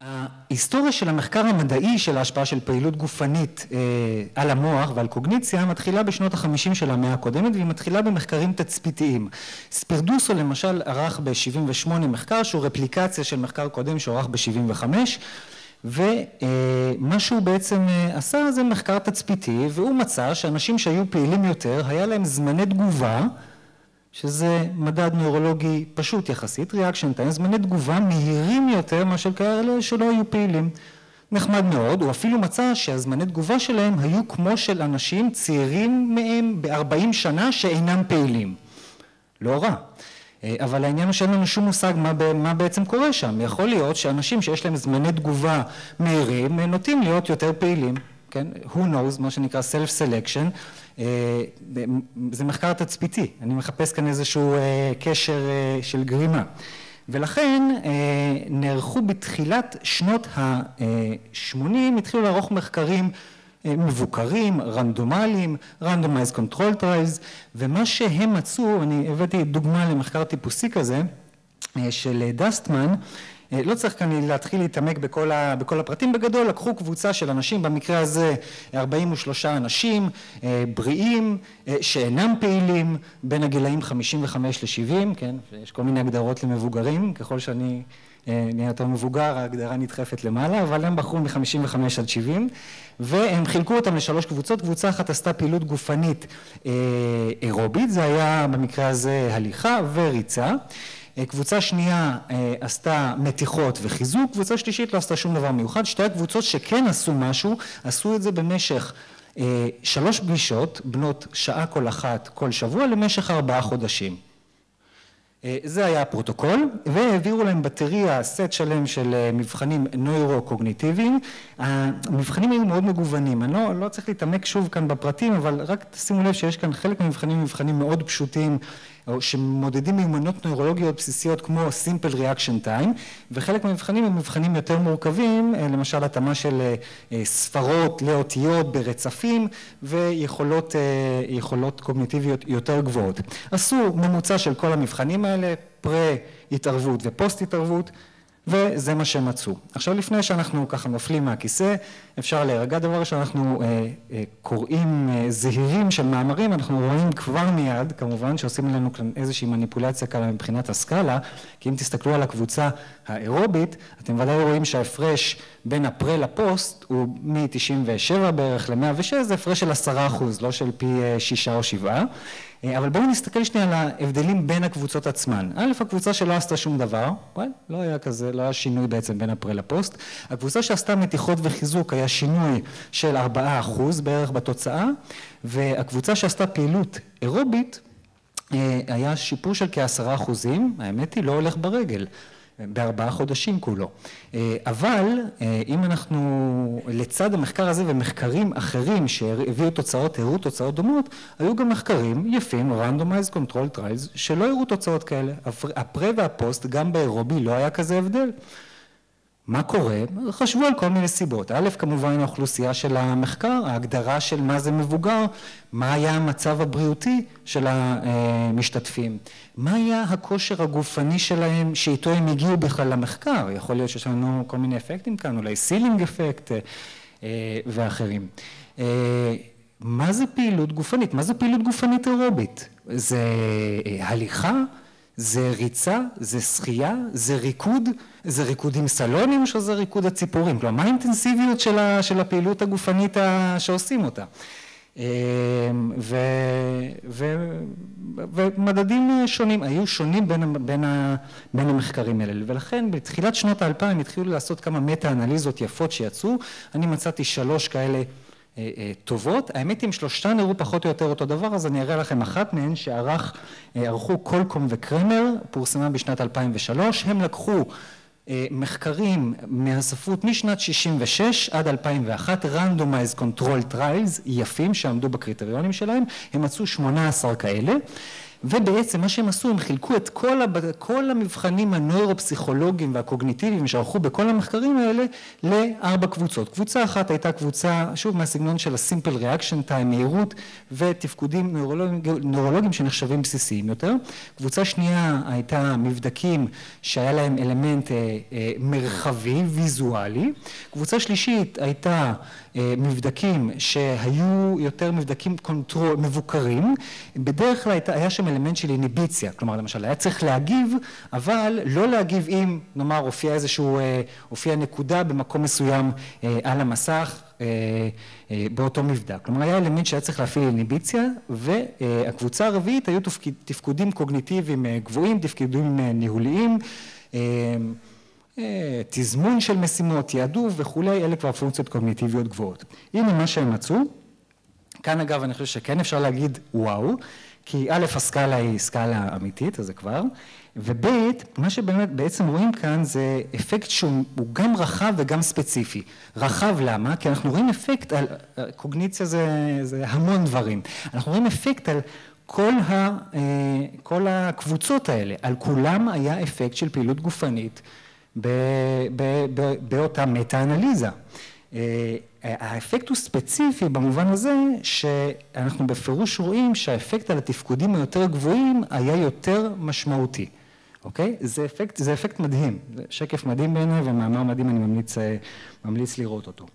ההיסטוריה של המחקר המדעי של ההשפעה של פעילות גופנית על המוח ועל קוגניציה מתחילה בשנות ה-50 של המאה הקודמת, והיא מתחילה במחקרים תצפיתיים. ספירדוסו למשל ערך ב-78 מחקר שהוא רפליקציה של מחקר קודם שערך ב-75, ומה שהוא בעצם עשה זה מחקר תצפיתי, והוא מצא שאנשים שהיו פעילים יותר היה להם זמני תגובה, שזה מדד נוירולוגי פשוט יחסית, reaction time, זמני תגובה מהירים יותר מאשר כאלה שלא היו פעילים. נחמד מאוד, הוא אפילו מצא שהזמני תגובה שלהם היו כמו של אנשים צעירים מהם ב-40 שנה שאינם פעילים. לא רע. אבל העניין הוא שאין לנו שום מושג מה בעצם קורה שם. יכול להיות שאנשים שיש להם זמני תגובה מהירים נוטים להיות יותר פעילים. כן? Who knows, מה שנקרא self-selection. זה מחקר תצפיתי, אני מחפש כאן איזשהו קשר של גרימה. ולכן נערכו בתחילת שנות ה-80, התחילו לערוך מחקרים מבוקרים, רנדומליים, randomized control trials, ומה שהם מצאו, אני הבאתי דוגמה למחקר טיפוסי כזה, של דסטמן, לא צריך כאן להתחיל להתעמק בכל הפרטים. בגדול לקחו קבוצה של אנשים, במקרה הזה 43 אנשים בריאים שאינם פעילים בין הגילאים 55 ל-70, כן, יש כל מיני הגדרות למבוגרים, ככל שאני נהיה יותר מבוגר ההגדרה נדחפת למעלה, אבל הם בחרו מ-55 עד 70 והם חילקו אותם לשלוש קבוצות. קבוצה אחת עשתה פעילות גופנית אירובית, זה היה במקרה הזה הליכה וריצה. קבוצה שנייה עשתה מתיחות וחיזוק, קבוצה שלישית לא עשתה שום דבר מיוחד. שתי הקבוצות שכן עשו משהו, עשו את זה במשך 3 פגישות, בנות שעה כל אחת כל שבוע, למשך 4 חודשים. זה היה הפרוטוקול, והעבירו להם בטריה סט שלם של מבחנים נוירו-קוגניטיביים. המבחנים היו מאוד מגוונים, אני לא צריך להתעמק שוב כאן בפרטים, אבל רק תשימו לב שיש כאן חלק מבחנים מאוד פשוטים, או שמודדים מיומנות נוירולוגיות בסיסיות כמו simple reaction time, וחלק מהמבחנים הם מבחנים יותר מורכבים, למשל התאמה של ספרות לאותיות ברצפים, ויכולות קוגניטיביות יותר גבוהות. עשו ממוצע של כל המבחנים האלה, פרה-התערבות ופוסט-התערבות, וזה מה שהם מצאו. עכשיו לפני שאנחנו ככה נופלים מהכיסא, אפשר להירגע. דבר שאנחנו קוראים זהירים של מאמרים, אנחנו רואים כבר מיד, כמובן שעושים לנו כאן איזושהי מניפולציה קלה מבחינת הסקאלה, כי אם תסתכלו על הקבוצה האירובית, אתם ודאי רואים שההפרש בין הפרה לפוסט הוא מ-97 בערך ל-106, זה הפרש של 10%, לא של פי 6 או 7. אבל בואו נסתכל שנייה על ההבדלים בין הקבוצות עצמן. א', הקבוצה שלא עשתה שום דבר, לא היה כזה, לא היה שינוי בעצם בין הפרה לפוסט. הקבוצה שעשתה מתיחות וחיזוק היה שינוי של 4% בערך בתוצאה, והקבוצה שעשתה פעילות אירובית היה שיפור של כ10%, האמת היא לא הולך ברגל. ב4 חודשים כולו. אבל אם אנחנו לצד המחקר הזה ומחקרים אחרים שהביאו תוצאות, הראו תוצאות דומות, היו גם מחקרים יפים, randomized control trials, שלא הראו תוצאות כאלה. הפרה והפוסט גם באירובי לא היה כזה הבדל. מה קורה? חשבו על כל מיני סיבות. א', כמובן האוכלוסייה של המחקר, ההגדרה של מה זה מבוגר, מה היה המצב הבריאותי של המשתתפים, מה היה הכושר הגופני שלהם שאיתו הם הגיעו בכלל למחקר. יכול להיות שיש לנו כל מיני אפקטים כאן, אולי סילינג אפקט ואחרים. מה זה פעילות גופנית? מה זה פעילות גופנית אירובית? זה הליכה? זה ריצה, זה שחייה, זה ריקוד, זה ריקודים סלונים או שזה ריקוד הציפורים? כלומר, מה האינטנסיביות של הפעילות הגופנית שעושים אותה? ומדדים שונים, היו שונים בין המחקרים האלה, ולכן בתחילת שנות ה-2000 התחילו לעשות כמה מטה-אנליזות יפות שיצאו. אני מצאתי 3 כאלה טובות. האמת אם 3 נראו פחות או יותר אותו דבר, אז אני אראה לכם אחת מהן שערכו קולקום וקרמר, פורסמה בשנת 2003. הם לקחו מחקרים מהספרות משנת 66 עד 2001, randomized control trials יפים שעמדו בקריטריונים שלהם, הם מצאו 18 כאלה, ובעצם מה שהם עשו, הם חילקו את כל המבחנים הנוירופסיכולוגיים והקוגניטיביים שערכו בכל המחקרים האלה ל4 קבוצות. קבוצה אחת הייתה קבוצה, שוב מהסגנון של ה-simple reaction time, מהירות ותפקודים נוירולוגיים שנחשבים בסיסיים יותר. קבוצה שנייה הייתה מבדקים שהיה להם אלמנט מרחבי, ויזואלי. קבוצה שלישית הייתה מבדקים שהיו יותר מבדקים מבוקרים. בדרך כלל היה שם אלמנט של איניביציה, כלומר למשל היה צריך להגיב, אבל לא להגיב אם נאמר הופיע נקודה במקום מסוים על המסך באותו מבדק. כלומר היה אלמנט שהיה צריך להפעיל איניביציה, והקבוצה הרביעית היו תפקודים קוגניטיביים גבוהים, תפקודים ניהוליים, תזמון של משימות, תעדוף וכולי, אלה כבר פונקציות קוגניטיביות גבוהות. הנה מה שהם מצאו. כאן אגב אני חושב שכן אפשר להגיד וואו, כי א' הסקאלה היא סקאלה אמיתית, אז זה כבר, וב' מה שבאמת בעצם רואים כאן זה אפקט שהוא גם רחב וגם ספציפי. רחב למה? כי אנחנו רואים אפקט על, קוגניציה זה המון דברים, אנחנו רואים אפקט על כל הקבוצות האלה, על כולם היה אפקט של פעילות גופנית באותה מטה-אנליזה. האפקט הוא ספציפי במובן הזה שאנחנו בפירוש רואים שהאפקט על התפקודים היותר גבוהים היה יותר משמעותי. אוקיי? זה אפקט מדהים, זה שקף מדהים בעיניי ומאמר מדהים, אני ממליץ לראות אותו.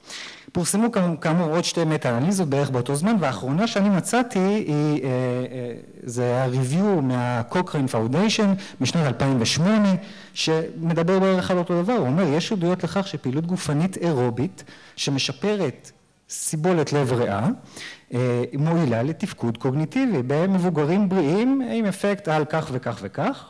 פורסמו כאמור עוד 2 מטה-אנליזות בערך באותו זמן, והאחרונה שאני מצאתי זה הריוויו מה-Cochrane Foundation משנת 2008, שמדבר בערך על אותו דבר, הוא אומר, יש עדויות לכך שפעילות גופנית אירובית, שמשפרת סיבולת לב ריאה, מועילה לתפקוד קוגניטיבי, במבוגרים בריאים, עם אפקט על כך וכך וכך,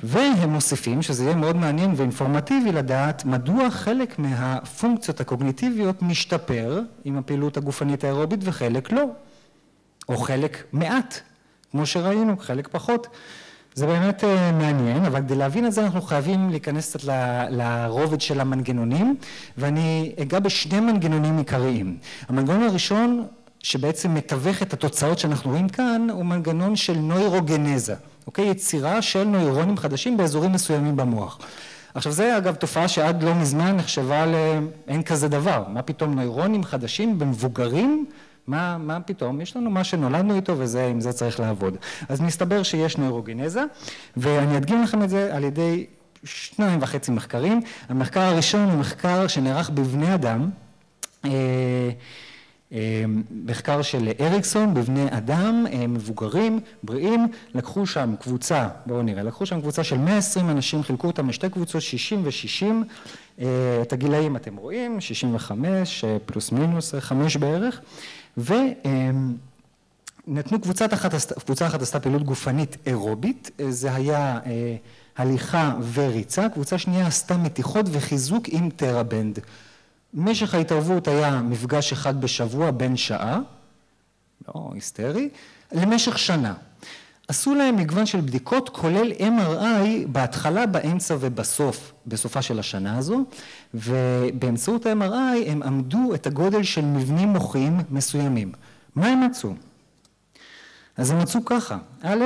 והם מוסיפים, שזה יהיה מאוד מעניין ואינפורמטיבי לדעת, מדוע חלק מהפונקציות הקוגניטיביות משתפר עם הפעילות הגופנית האירובית וחלק לא, או חלק מעט, כמו שראינו, חלק פחות. זה באמת מעניין, אבל כדי להבין את זה אנחנו חייבים להיכנס קצת לרובד של המנגנונים, ואני אגע ב2 מנגנונים עיקריים. המנגנון הראשון, שבעצם מתווך את התוצאות שאנחנו רואים כאן, הוא מנגנון של נוירוגנזה. אוקיי? יצירה של נוירונים חדשים באזורים מסוימים במוח. עכשיו זה אגב תופעה שעד לא מזמן נחשבה אין כזה דבר. מה פתאום נוירונים חדשים במבוגרים? מה פתאום? יש לנו מה שנולדנו איתו ועם זה צריך לעבוד. אז מסתבר שיש נוירוגנזה, ואני אדגים לכם את זה על ידי 2.5 מחקרים. המחקר הראשון הוא מחקר שנערך בבני אדם, מחקר של אריקסון בבני אדם, מבוגרים, בריאים, לקחו שם קבוצה, בואו נראה, לקחו שם קבוצה של 120 אנשים, חילקו אותם לשתי קבוצות, 60 ו-60, את הגילאים אתם רואים, 65 פלוס מינוס 5 בערך, ונתנו קבוצה אחת עשתה פעילות גופנית אירובית, זה היה הליכה וריצה, קבוצה שנייה עשתה מתיחות וחיזוק עם טראבנד. משך ההתערבות היה מפגש אחד בשבוע בין שעה, לא היסטרי, למשך שנה. עשו להם מגוון של בדיקות כולל MRI בהתחלה, באמצע ובסוף, בסופה של השנה הזו, ובאמצעות ה-MRI הם עמדו את הגודל של מבנים מוחיים מסוימים. מה הם מצאו? אז הם מצאו ככה, א',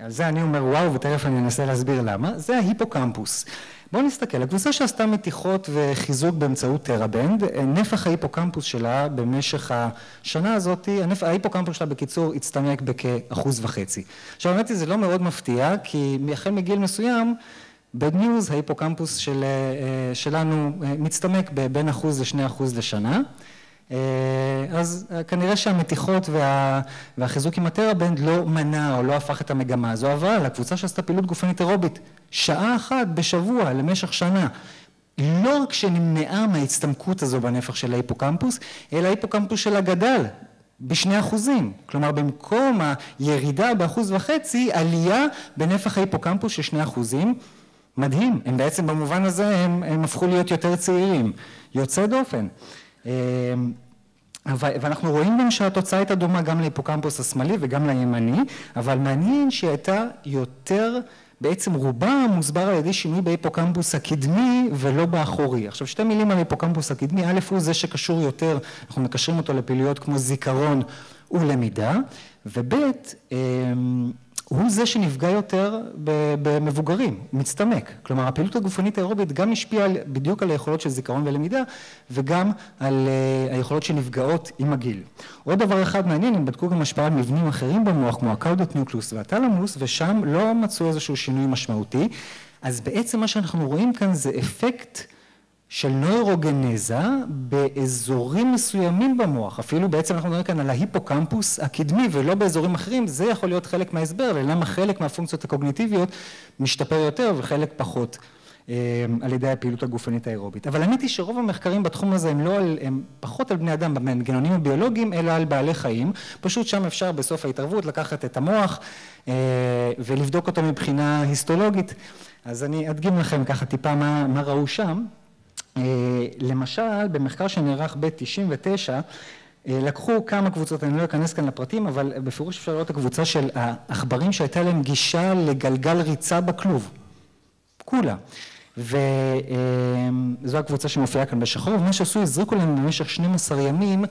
על זה אני אומר וואו ותכף אני אנסה להסביר למה, זה ההיפוקמפוס. בואו נסתכל, הקבוצה שעשתה מתיחות וחיזוק באמצעות טראבנד, נפח ההיפוקמפוס שלה במשך השנה הזאת, ההיפוקמפוס שלה בקיצור הצטמק בכ1.5%. עכשיו האמת היא זה לא מאוד מפתיע, כי החל מגיל מסוים, bad news, ההיפוקמפוס שלנו מצטמק בין 1% ל2% לשנה, אז כנראה שהמתיחות והחיזוק עם הטראבנד לא מנע או לא הפך את המגמה הזו, אבל הקבוצה שעשתה פעילות גופנית אירובית שעה אחת בשבוע למשך שנה, לא רק שנמנעה מההצטמקות הזו בנפח של ההיפוקמפוס, אלא ההיפוקמפוס שלה גדל ב2%, כלומר במקום הירידה ב1.5%, עלייה בנפח ההיפוקמפוס של 2%, מדהים, הם בעצם במובן הזה הם הפכו להיות יותר צעירים, יוצא דופן. ואנחנו רואים גם שהתוצאה הייתה דומה גם להיפוקמפוס השמאלי וגם לימני, אבל מעניין שהיא הייתה יותר, בעצם רובה מוסבר על ידי שינוי בהיפוקמפוס הקדמי ולא באחורי. עכשיו 2 מילים על ההיפוקמפוס הקדמי, א' הוא זה שקשור יותר, אנחנו מקשרים אותו לפעילויות כמו זיכרון ולמידה, ובית, הוא זה שנפגע יותר במבוגרים, מצטמק. כלומר, הפעילות הגופנית האירובית גם השפיעה בדיוק על היכולות של זיכרון ולמידה, וגם על היכולות שנפגעות עם הגיל. עוד דבר אחד מעניין, הם בדקו גם השפעה על מבנים אחרים במוח, כמו הקאודות ניוקלוס והתלמוס, ושם לא מצאו איזשהו שינוי משמעותי. אז בעצם מה שאנחנו רואים כאן זה אפקט של נוירוגנזה באזורים מסוימים במוח. אפילו בעצם אנחנו מדברים כאן על ההיפוקמפוס הקדמי ולא באזורים אחרים, זה יכול להיות חלק מההסבר, למה חלק מהפונקציות הקוגניטיביות משתפר יותר וחלק פחות על ידי הפעילות הגופנית האירובית. אבל האמת היא שרוב המחקרים בתחום הזה הם פחות על בני אדם במנגנונים הביולוגיים, אלא על בעלי חיים. פשוט שם אפשר בסוף ההתערבות לקחת את המוח ולבדוק אותו מבחינה היסטולוגית. אז אני אדגים לכם ככה טיפה מה ראו שם. למשל, במחקר שנערך ב-99, לקחו כמה קבוצות, אני לא אכנס כאן לפרטים, אבל בפירוש אפשר לראות את הקבוצה של העכברים שהייתה להם גישה לגלגל ריצה בכלוב. כולה. וזו הקבוצה שמופיעה כאן בשחור, ומה שעשו, הזריקו להם במשך 12 ימים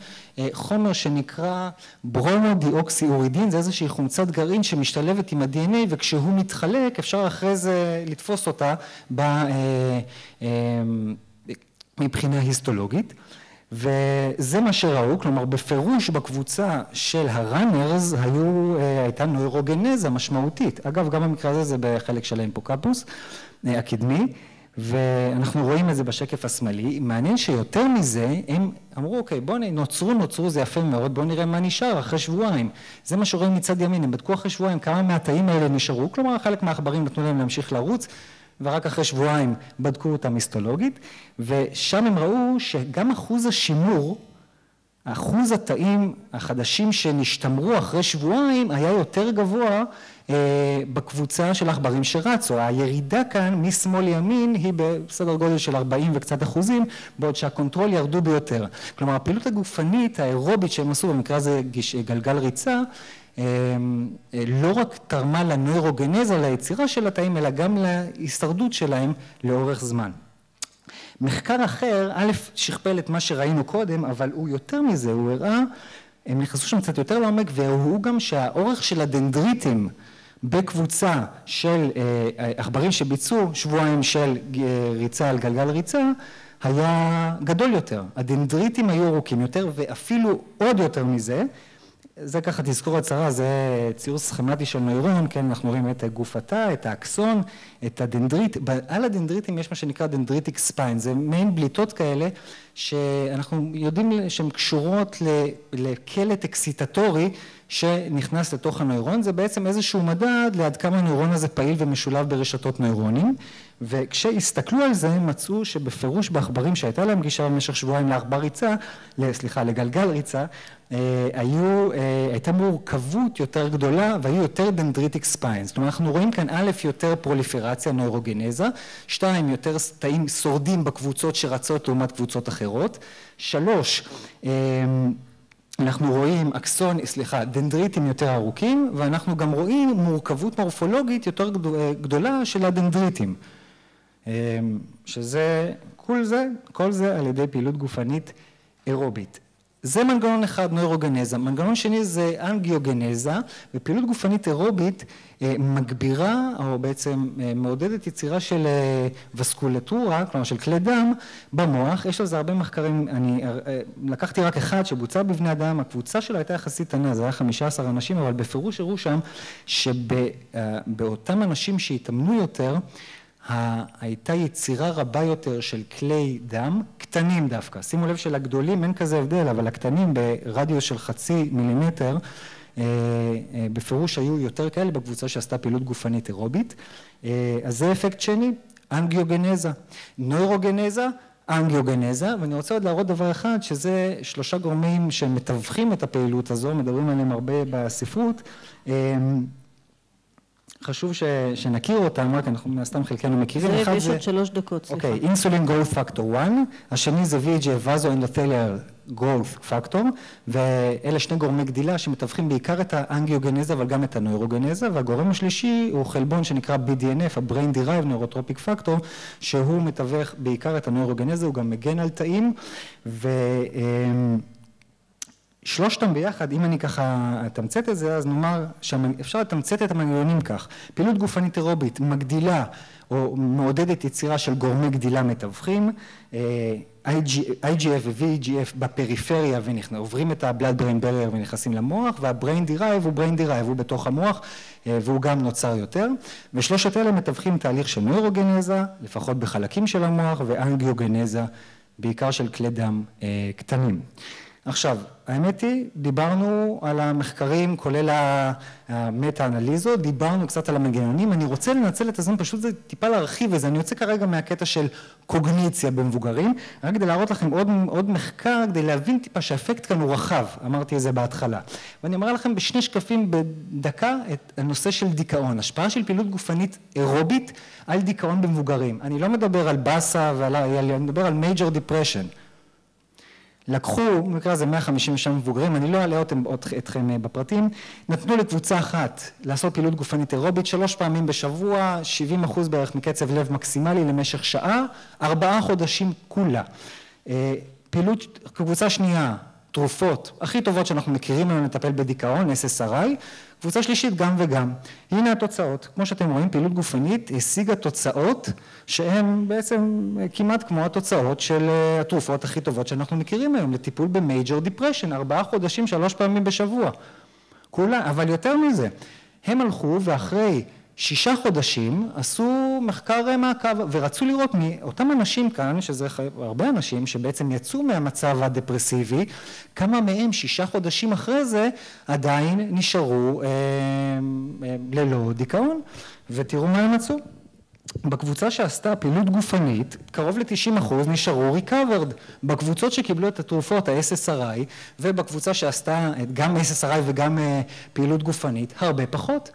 חומר שנקרא ברונודיאוקסיאורידין, זה איזושהי חומצת גרעין שמשתלבת עם ה-DNA, וכשהוא מתחלק אפשר אחרי זה לתפוס אותה מבחינה היסטולוגית, וזה מה שראו, כלומר בפירוש בקבוצה של הראנרס הייתה נוירוגנזה משמעותית. אגב, גם במקרה הזה זה בחלק של ההיפוקמפוס הקדמי, ואנחנו רואים את זה בשקף השמאלי. מעניין שיותר מזה, הם אמרו, אוקיי, בואו נוצרו, זה יפה מאוד, בואו נראה מה נשאר אחרי שבועיים. זה מה שרואים מצד ימין, הם בדקו אחרי שבועיים כמה מהתאים האלה נשארו, כלומר חלק מהעכברים נתנו להם להמשיך לרוץ, ורק אחרי שבועיים בדקו אותם היסטולוגית, ושם הם ראו שגם אחוז השימור, אחוז התאים החדשים שנשתמרו אחרי שבועיים, היה יותר גבוה בקבוצה של העכברים שרצו. הירידה כאן משמאל לימין היא בסדר גודל של 40 וקצת אחוזים, בעוד שהקונטרול ירדו ביותר. כלומר, הפעילות הגופנית האירובית שהם עשו, במקרה הזה גלגל ריצה, לא רק תרמה לנוירוגנזה, ליצירה של התאים, אלא גם להישרדות שלהם לאורך זמן. מחקר אחר, א', שכפל את מה שראינו קודם, אבל הוא יותר מזה, הוא הראה, הם נכנסו שם קצת יותר לעומק, והוא גם שהאורך של הדנדריטים בקבוצה של עכברים שביצעו שבועיים של ריצה על גלגל ריצה, היה גדול יותר. הדנדריטים היו ארוכים יותר, ואפילו עוד יותר מזה, זה ככה תזכורת קצרה, זה ציור סכמטי של נוירון, כן, אנחנו רואים את גוף התא, את האקסון, את הדנדריט, על הדנדריטים יש מה שנקרא דנדריטיק ספיין, זה מעין בליטות כאלה שאנחנו יודעים שהן קשורות לקלט אקסיטטורי שנכנס לתוך הנוירון, זה בעצם איזשהו מדד לעד כמה הנוירון הזה פעיל ומשולב ברשתות נוירונים, וכשהסתכלו על זה מצאו שבפירוש בעכברים שהייתה להם גישה במשך שבועיים לגלגל ריצה, הייתה מורכבות יותר גדולה והיו יותר דנדריטיק ספיינס. זאת אומרת, אנחנו רואים כאן א', יותר פרוליפרציה, נוירוגנזה, 2, יותר תאים שורדים בקבוצות שרצות לעומת קבוצות אחרות, 3, אנחנו רואים דנדריטים יותר ארוכים, ואנחנו גם רואים מורכבות מורפולוגית יותר גדולה של הדנדריטים. שזה, כל זה על ידי פעילות גופנית אירובית. זה מנגנון אחד, נוירוגנזה. מנגנון שני זה אנגיוגנזה, ופעילות גופנית אירובית מגבירה, או בעצם מעודדת יצירה של וסקולטורה, כלומר של כלי דם, במוח. יש לזה הרבה מחקרים, אני לקחתי רק אחד שבוצע בבני אדם, הקבוצה שלו הייתה יחסית קטנה, זה היה 15 אנשים, אבל בפירוש הראו שם שבאותם אנשים שהתאמנו יותר, הייתה יצירה רבה יותר של כלי דם, קטנים דווקא. שימו לב שלגדולים אין כזה הבדל, אבל הקטנים ברדיוס של 0.5 מילימטר, בפירוש היו יותר כאלה בקבוצה שעשתה פעילות גופנית אירובית. אז זה אפקט שני, אנגיוגנזה. נוירוגנזה, אנגיוגנזה, ואני רוצה עוד להראות דבר אחד, שזה 3 גורמים שמתווכים את הפעילות הזו, מדברים עליהם הרבה בספרות, חשוב שנכיר אותם, רק אנחנו מהסתם חלקנו מכירים. זה יש עוד 3 דקות, סליחה. אוקיי, אינסולין growth factor 1, השני זה VEGF vasoendothelial growth factor, ואלה 2 גורמי גדילה שמתווכים בעיקר את האנגיוגנזה, אבל גם את הנוירוגנזה, והגורם השלישי הוא חלבון שנקרא BDNF, ה-brain derived neurotropic factor, שהוא מתווך בעיקר את הנוירוגנזה, הוא גם מגן על תאים, שלושתם ביחד, אם אני ככה אתמצת את זה, אז נאמר שאפשר לתמצת את המנגנונים כך. פעילות גופנית אירובית מגדילה או מעודדת יצירה של גורמי גדילה מתווכים, IGF ו-VEGF בפריפריה עוברים את ה-blood brain barrier ונכנסים למוח, וה-brain derive הוא brain derive, הוא בתוך המוח והוא גם נוצר יותר, ושלושת אלה מתווכים תהליך של נוירוגנזה, לפחות בחלקים של המוח, ואנגיוגנזה, בעיקר של כלי דם קטנים. עכשיו, האמת היא, דיברנו על המחקרים, כולל המטה-אנליזות, דיברנו קצת על המנגנונים, אני רוצה לנצל את הזמן, פשוט זה טיפה להרחיב את זה, אני יוצא כרגע מהקטע של קוגניציה במבוגרים, רק כדי להראות לכם עוד מחקר, כדי להבין טיפה שהאפקט כאן הוא רחב, אמרתי את זה בהתחלה. ואני אומר לכם בשני שקפים בדקה את הנושא של דיכאון, השפעה של פעילות גופנית אירובית על דיכאון במבוגרים. אני לא מדבר על באסה, אני מדבר על major depression. לקחו, במקרה הזה 156 מבוגרים, אני לא אעלה אתכם בפרטים, נתנו לקבוצה אחת לעשות פעילות גופנית אירובית 3 פעמים בשבוע, 70% בערך מקצב לב מקסימלי למשך שעה, 4 חודשים כולה. פעילות, קבוצה שנייה, תרופות הכי טובות שאנחנו מכירים לנו לטפל בדיכאון, SSRI, קבוצה שלישית גם וגם. הנה התוצאות, כמו שאתם רואים, פעילות גופנית השיגה תוצאות שהן בעצם כמעט כמו התוצאות של התרופות הכי טובות שאנחנו מכירים היום לטיפול במייג'ור דיפרשן, 4 חודשים 3 פעמים בשבוע. כולה, אבל יותר מזה, הם הלכו ואחרי 6 חודשים עשו מחקר מעקב ורצו לראות מאותם אנשים כאן, שזה הרבה אנשים שבעצם יצאו מהמצב הדפרסיבי, כמה מהם 6 חודשים אחרי זה עדיין נשארו ללא דיכאון, ותראו מה הם מצאו. בקבוצה שעשתה פעילות גופנית, קרוב ל-90% נשארו recovered. בקבוצות שקיבלו את התרופות, ה-SSRI, ובקבוצה שעשתה גם SSRI וגם פעילות גופנית, הרבה פחות.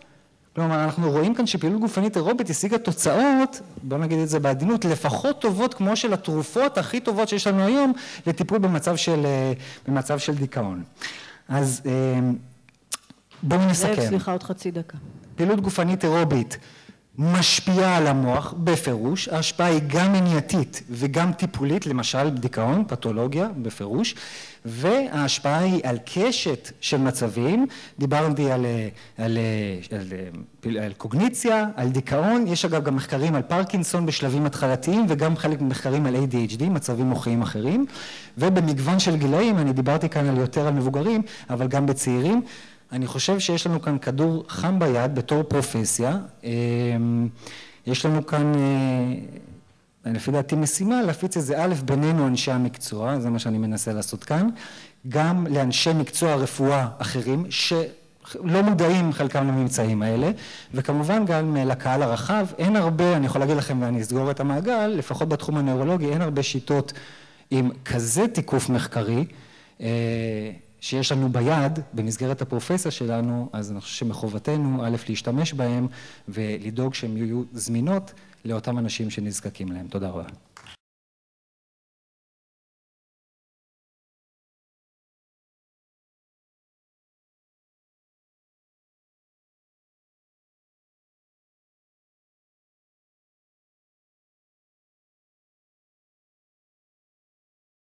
כלומר, אנחנו רואים כאן שפעילות גופנית אירובית השיגה תוצאות, בואו נגיד את זה בעדינות, לפחות טובות כמו של התרופות הכי טובות שיש לנו היום, לטיפול במצב של דיכאון. אז בואו נסכם. סליחה, עוד חצי דקה. פעילות גופנית אירובית משפיעה על המוח בפירוש, ההשפעה היא גם מניעתית וגם טיפולית, למשל דיכאון, פתולוגיה בפירוש, וההשפעה היא על קשת של מצבים, דיברתי על קוגניציה, על דיכאון, יש אגב גם מחקרים על פרקינסון בשלבים התחלתיים וגם חלק ממחקרים על ADHD, מצבים מוחיים אחרים, ובמגוון של גילאים, אני דיברתי כאן יותר על מבוגרים, אבל גם בצעירים, אני חושב שיש לנו כאן כדור חם ביד בתור פרופסיה, יש לנו כאן, לפי דעתי משימה, להפיץ איזה א' בינינו אנשי המקצוע, זה מה שאני מנסה לעשות כאן, גם לאנשי מקצוע רפואה אחרים, שלא מודעים חלקם לממצאים האלה, וכמובן גם לקהל הרחב, אין הרבה, אני יכול להגיד לכם ואני אסגור את המעגל, לפחות בתחום הנוירולוגי, אין הרבה שיטות עם כזה תיקוף מחקרי, שיש לנו ביד במסגרת הפרופסיה שלנו, אז אני חושב שמחובתנו א' להשתמש בהם ולדאוג שהן יהיו זמינות לאותם אנשים שנזקקים להם. תודה רבה.